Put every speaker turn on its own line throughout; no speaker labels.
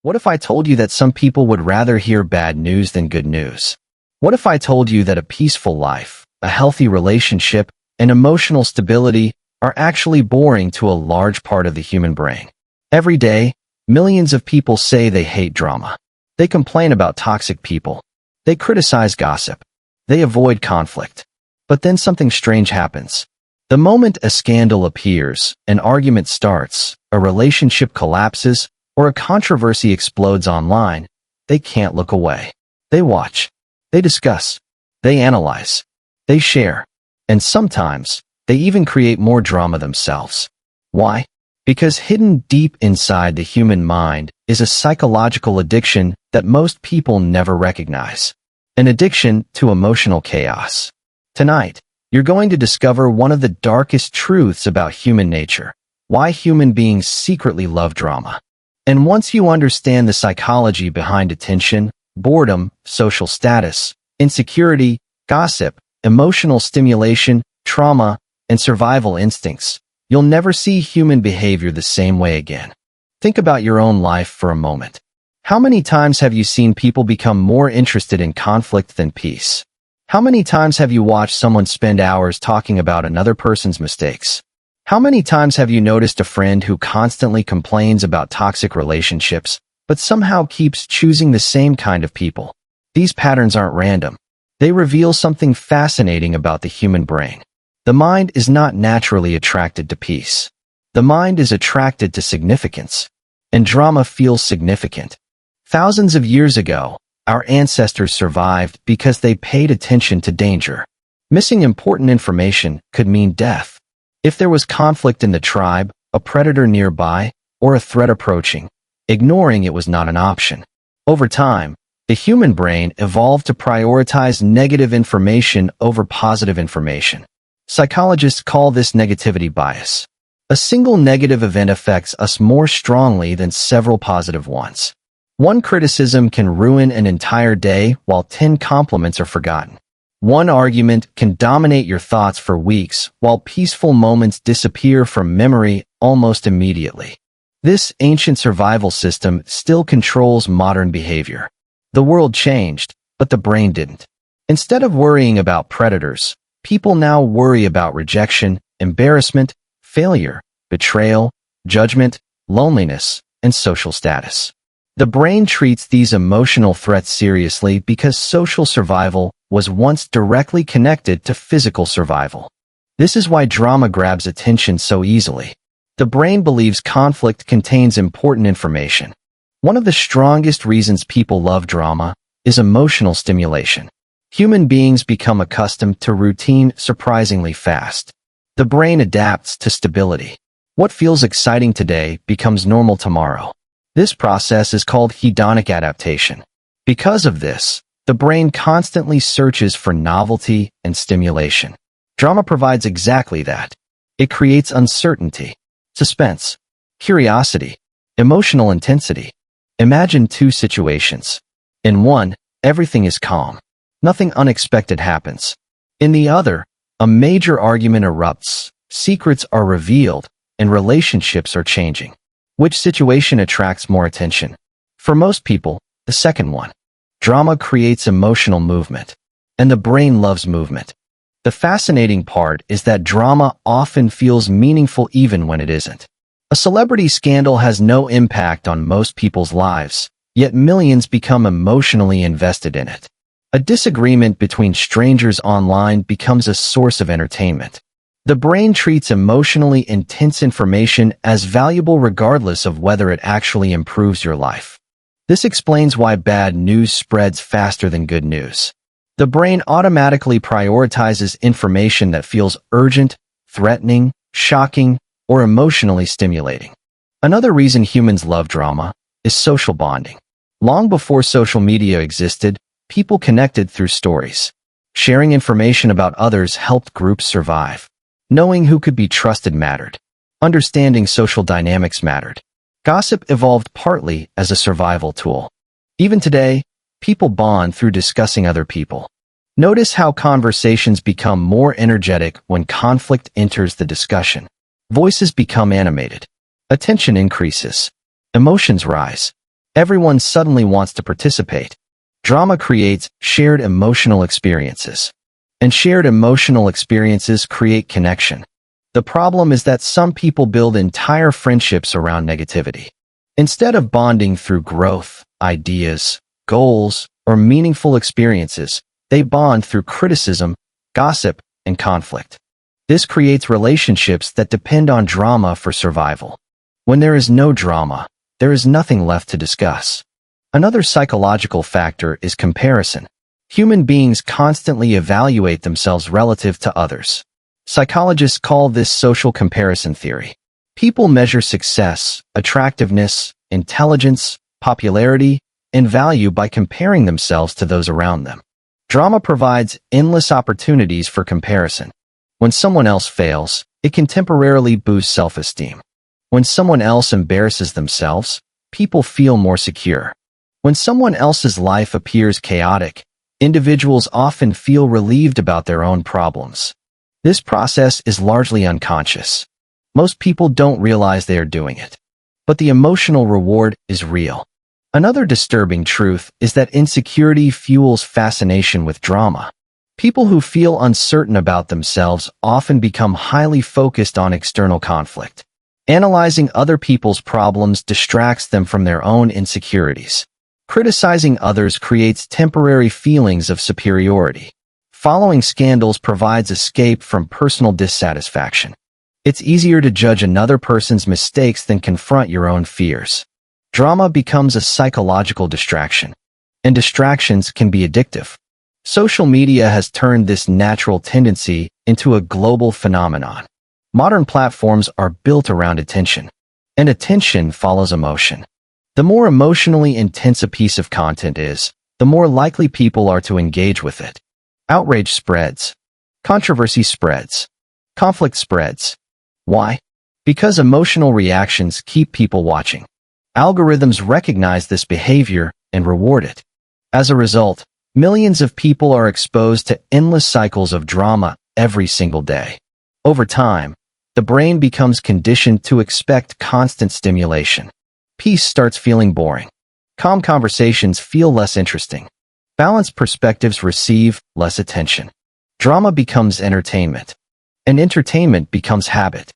What if I told you that some people would rather hear bad news than good news? What if I told you that a peaceful life, a healthy relationship, and emotional stability are actually boring to a large part of the human brain? Every day, millions of people say they hate drama. They complain about toxic people. They criticize gossip. They avoid conflict. But then something strange happens. The moment a scandal appears, an argument starts, a relationship collapses, or a controversy explodes online, they can't look away. They watch. They discuss. They analyze. They share. And sometimes, they even create more drama themselves. Why? Because hidden deep inside the human mind is a psychological addiction that most people never recognize. An addiction to emotional chaos. Tonight, you're going to discover one of the darkest truths about human nature, why human beings secretly love drama. And once you understand the psychology behind attention, boredom, social status, insecurity, gossip, emotional stimulation, trauma, and survival instincts, you'll never see human behavior the same way again. Think about your own life for a moment. How many times have you seen people become more interested in conflict than peace? How many times have you watched someone spend hours talking about another person's mistakes? How many times have you noticed a friend who constantly complains about toxic relationships, but somehow keeps choosing the same kind of people? These patterns aren't random. They reveal something fascinating about the human brain. The mind is not naturally attracted to peace. The mind is attracted to significance. And drama feels significant. Thousands of years ago, our ancestors survived because they paid attention to danger. Missing important information could mean death. If there was conflict in the tribe, a predator nearby, or a threat approaching, ignoring it was not an option. Over time, the human brain evolved to prioritize negative information over positive information. Psychologists call this negativity bias. A single negative event affects us more strongly than several positive ones. One criticism can ruin an entire day while 10 compliments are forgotten. One argument can dominate your thoughts for weeks while peaceful moments disappear from memory almost immediately. This ancient survival system still controls modern behavior. The world changed, but the brain didn't. Instead of worrying about predators, people now worry about rejection, embarrassment, failure, betrayal, judgment, loneliness, and social status. The brain treats these emotional threats seriously because social survival was once directly connected to physical survival. This is why drama grabs attention so easily. The brain believes conflict contains important information. One of the strongest reasons people love drama is emotional stimulation. Human beings become accustomed to routine surprisingly fast. The brain adapts to stability. What feels exciting today becomes normal tomorrow. This process is called hedonic adaptation. Because of this, the brain constantly searches for novelty and stimulation. Drama provides exactly that. It creates uncertainty, suspense, curiosity, emotional intensity. Imagine two situations. In one, everything is calm. Nothing unexpected happens. In the other, a major argument erupts, secrets are revealed, and relationships are changing. Which situation attracts more attention? For most people, the second one. Drama creates emotional movement, and the brain loves movement. The fascinating part is that drama often feels meaningful even when it isn't. A celebrity scandal has no impact on most people's lives, yet millions become emotionally invested in it. A disagreement between strangers online becomes a source of entertainment. The brain treats emotionally intense information as valuable regardless of whether it actually improves your life. This explains why bad news spreads faster than good news. The brain automatically prioritizes information that feels urgent, threatening, shocking, or emotionally stimulating. Another reason humans love drama is social bonding. Long before social media existed, people connected through stories. Sharing information about others helped groups survive. Knowing who could be trusted mattered. Understanding social dynamics mattered. Gossip evolved partly as a survival tool. Even today, people bond through discussing other people. Notice how conversations become more energetic when conflict enters the discussion. Voices become animated. Attention increases. Emotions rise. Everyone suddenly wants to participate. Drama creates shared emotional experiences. And shared emotional experiences create connection. The problem is that some people build entire friendships around negativity. Instead of bonding through growth, ideas, goals, or meaningful experiences, they bond through criticism, gossip, and conflict. This creates relationships that depend on drama for survival. When there is no drama, there is nothing left to discuss. Another psychological factor is comparison. Human beings constantly evaluate themselves relative to others. Psychologists call this social comparison theory. People measure success, attractiveness, intelligence, popularity, and value by comparing themselves to those around them. Drama provides endless opportunities for comparison. When someone else fails, it can temporarily boost self-esteem. When someone else embarrasses themselves, people feel more secure. When someone else's life appears chaotic, individuals often feel relieved about their own problems. This process is largely unconscious. Most people don't realize they are doing it. But the emotional reward is real. Another disturbing truth is that insecurity fuels fascination with drama. People who feel uncertain about themselves often become highly focused on external conflict. Analyzing other people's problems distracts them from their own insecurities. Criticizing others creates temporary feelings of superiority. Following scandals provides escape from personal dissatisfaction. It's easier to judge another person's mistakes than confront your own fears. Drama becomes a psychological distraction, and distractions can be addictive. Social media has turned this natural tendency into a global phenomenon. Modern platforms are built around attention, and attention follows emotion. The more emotionally intense a piece of content is, the more likely people are to engage with it. Outrage spreads. Controversy spreads. Conflict spreads. Why? Because emotional reactions keep people watching. Algorithms recognize this behavior and reward it. As a result, millions of people are exposed to endless cycles of drama every single day. Over time, the brain becomes conditioned to expect constant stimulation. Peace starts feeling boring. Calm conversations feel less interesting. Balanced perspectives receive less attention. Drama becomes entertainment, and entertainment becomes habit.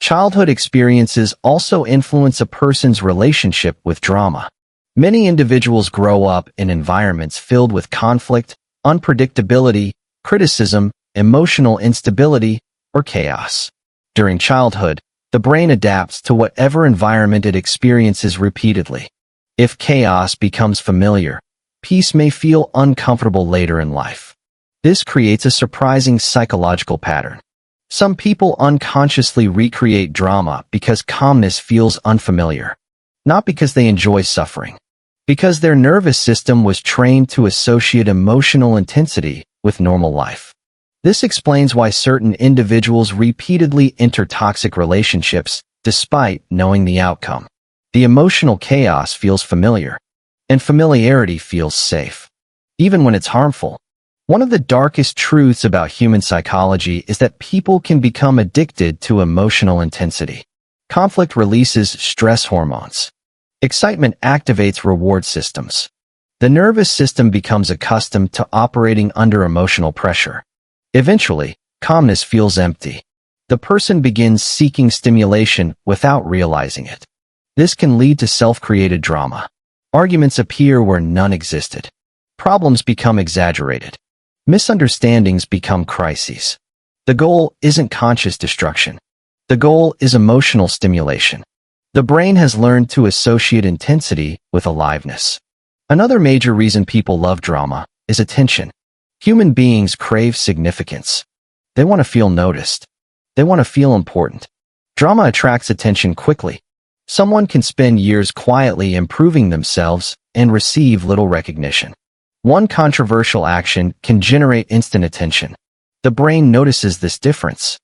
Childhood experiences also influence a person's relationship with drama. Many individuals grow up in environments filled with conflict, unpredictability, criticism, emotional instability, or chaos. During childhood, the brain adapts to whatever environment it experiences repeatedly. If chaos becomes familiar, peace may feel uncomfortable later in life. This creates a surprising psychological pattern. Some people unconsciously recreate drama because calmness feels unfamiliar, not because they enjoy suffering, because their nervous system was trained to associate emotional intensity with normal life. This explains why certain individuals repeatedly enter toxic relationships despite knowing the outcome. The emotional chaos feels familiar, and familiarity feels safe, even when it's harmful. One of the darkest truths about human psychology is that people can become addicted to emotional intensity. Conflict releases stress hormones. Excitement activates reward systems. The nervous system becomes accustomed to operating under emotional pressure. Eventually, calmness feels empty. The person begins seeking stimulation without realizing it. This can lead to self-created drama. Arguments appear where none existed. Problems become exaggerated. Misunderstandings become crises. The goal isn't conscious destruction. The goal is emotional stimulation. The brain has learned to associate intensity with aliveness. Another major reason people love drama is attention. Human beings crave significance. They want to feel noticed. They want to feel important. Drama attracts attention quickly. Someone can spend years quietly improving themselves and receive little recognition. One controversial action can generate instant attention. The brain notices this difference.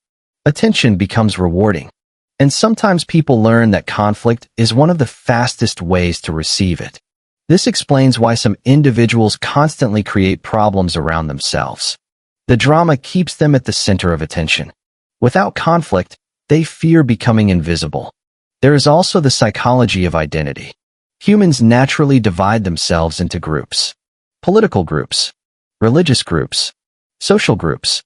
Attention becomes rewarding. And sometimes people learn that conflict is one of the fastest ways to receive it. This explains why some individuals constantly create problems around themselves. The drama keeps them at the center of attention. Without conflict, they fear becoming invisible. There is also the psychology of identity. Humans naturally divide themselves into groups. Political groups, religious groups, social groups,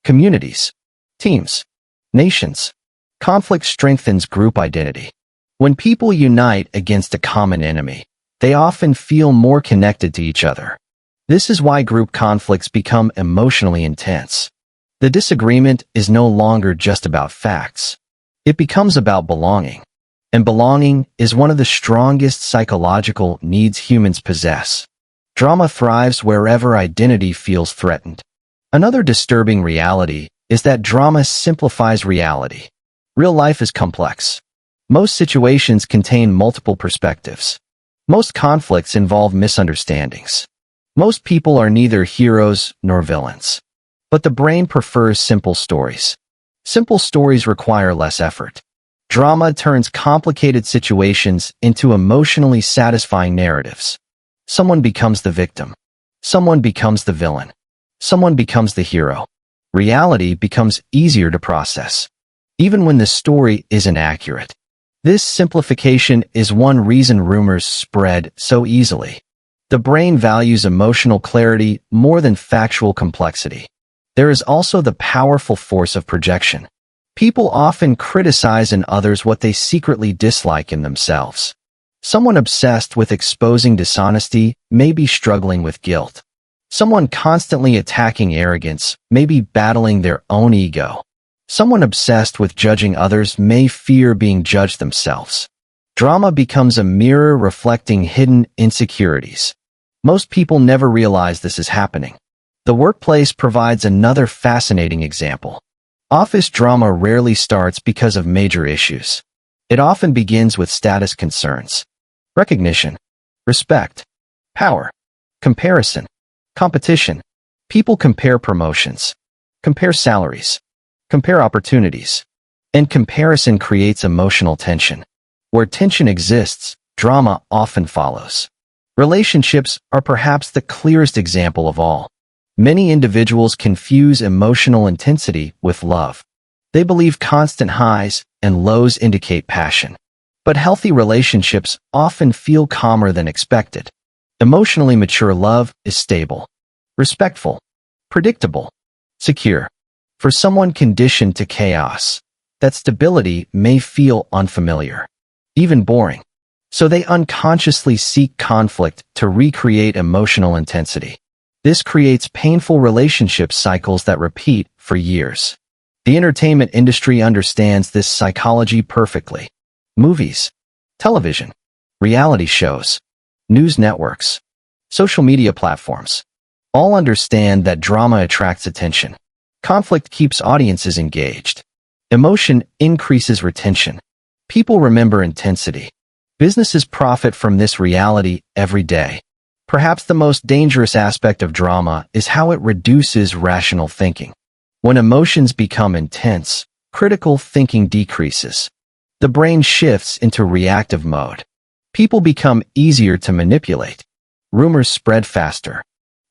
communities, teams, nations. Conflict strengthens group identity. When people unite against a common enemy, they often feel more connected to each other. This is why group conflicts become emotionally intense. The disagreement is no longer just about facts. It becomes about belonging. And belonging is one of the strongest psychological needs humans possess. Drama thrives wherever identity feels threatened. Another disturbing reality is that drama simplifies reality. Real life is complex. Most situations contain multiple perspectives. Most conflicts involve misunderstandings. Most people are neither heroes nor villains. But the brain prefers simple stories. Simple stories require less effort. Drama turns complicated situations into emotionally satisfying narratives. Someone becomes the victim. Someone becomes the villain. Someone becomes the hero. Reality becomes easier to process, even when the story isn't accurate. This simplification is one reason rumors spread so easily. The brain values emotional clarity more than factual complexity. There is also the powerful force of projection. People often criticize in others what they secretly dislike in themselves. Someone obsessed with exposing dishonesty may be struggling with guilt. Someone constantly attacking arrogance may be battling their own ego. Someone obsessed with judging others may fear being judged themselves. Drama becomes a mirror reflecting hidden insecurities. Most people never realize this is happening. The workplace provides another fascinating example. Office drama rarely starts because of major issues. It often begins with status concerns, recognition, respect, power, comparison, competition. People compare promotions, compare salaries, compare opportunities, and comparison creates emotional tension. Where tension exists, drama often follows. Relationships are perhaps the clearest example of all. Many individuals confuse emotional intensity with love. They believe constant highs and lows indicate passion. But healthy relationships often feel calmer than expected. Emotionally mature love is stable, respectful, predictable, secure. For someone conditioned to chaos, that stability may feel unfamiliar, even boring. So they unconsciously seek conflict to recreate emotional intensity. This creates painful relationship cycles that repeat for years. The entertainment industry understands this psychology perfectly. Movies, television, reality shows, news networks, social media platforms, all understand that drama attracts attention. Conflict keeps audiences engaged. Emotion increases retention. People remember intensity. Businesses profit from this reality every day. Perhaps the most dangerous aspect of drama is how it reduces rational thinking. When emotions become intense, critical thinking decreases. The brain shifts into reactive mode. People become easier to manipulate. Rumors spread faster.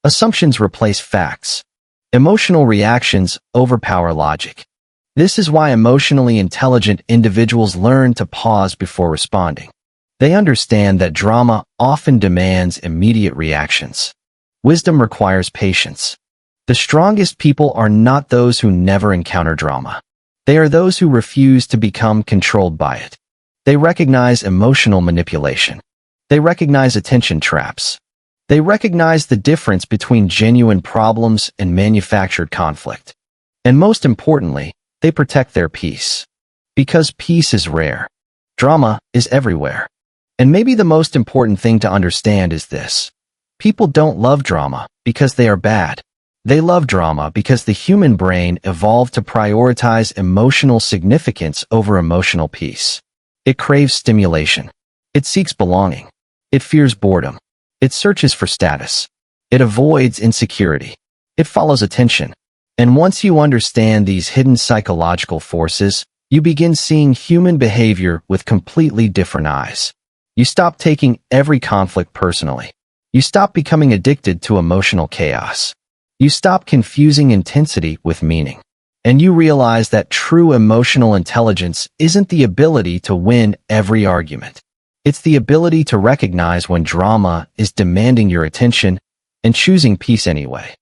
Assumptions replace facts. Emotional reactions overpower logic. This is why emotionally intelligent individuals learn to pause before responding. They understand that drama often demands immediate reactions. Wisdom requires patience. The strongest people are not those who never encounter drama. They are those who refuse to become controlled by it. They recognize emotional manipulation. They recognize attention traps. They recognize the difference between genuine problems and manufactured conflict. And most importantly, they protect their peace. Because peace is rare. Drama is everywhere. And maybe the most important thing to understand is this. People don't love drama because they are bad. They love drama because the human brain evolved to prioritize emotional significance over emotional peace. It craves stimulation. It seeks belonging. It fears boredom. It searches for status. It avoids insecurity. It follows attention. And once you understand these hidden psychological forces, you begin seeing human behavior with completely different eyes. You stop taking every conflict personally. You stop becoming addicted to emotional chaos. You stop confusing intensity with meaning. And you realize that true emotional intelligence isn't the ability to win every argument. It's the ability to recognize when drama is demanding your attention and choosing peace anyway.